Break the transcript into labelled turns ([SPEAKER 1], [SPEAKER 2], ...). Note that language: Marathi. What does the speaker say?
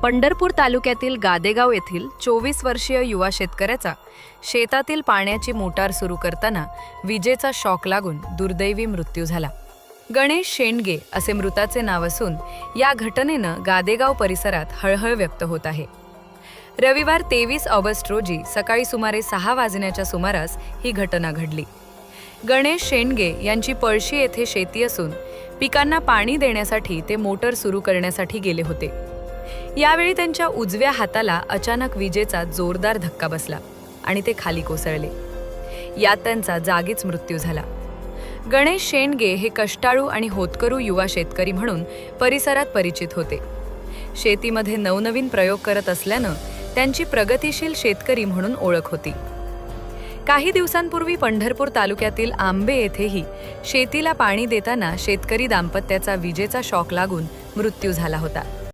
[SPEAKER 1] पंढरपूर तालुक्यातील गादेगाव येथील 24 वर्षीय युवा शेतकऱ्याचा शेतातील पाण्याची मोटार सुरू करताना विजेचा शॉक लागून दुर्दैवी मृत्यू झाला. गणेश शेंडगे असे मृताचे नाव असून या घटनेनं गादेगाव परिसरात हळहळ व्यक्त होत आहे. रविवार 23 ऑगस्ट रोजी सकाळी सुमारे 6 वाजण्याच्या सुमारास ही घटना घडली. गणेश शेंडगे यांची पळशी येथे शेती असून पिकांना पाणी देण्यासाठी ते मोटर सुरू करण्यासाठी गेले होते. यावेळी त्यांच्या उजव्या हाताला अचानक विजेचा जोरदार धक्का बसला आणि ते खाली कोसळले. यात त्यांचा जागीच मृत्यू झाला. गणेश शेंडगे हे कष्टाळू आणि होतकरू युवा शेतकरी म्हणून परिसरात परिचित होते. शेतीमध्ये नवनवीन प्रयोग करत असल्यानं त्यांची प्रगतिशील शेतकरी म्हणून ओळख होती. काही दिवसांपूर्वी पंढरपूर तालुक्यातील आंबे येथेही शेतीला पाणी देताना शेतकरी दाम्पत्याचा विजेचा शॉक लागून मृत्यू झाला होता.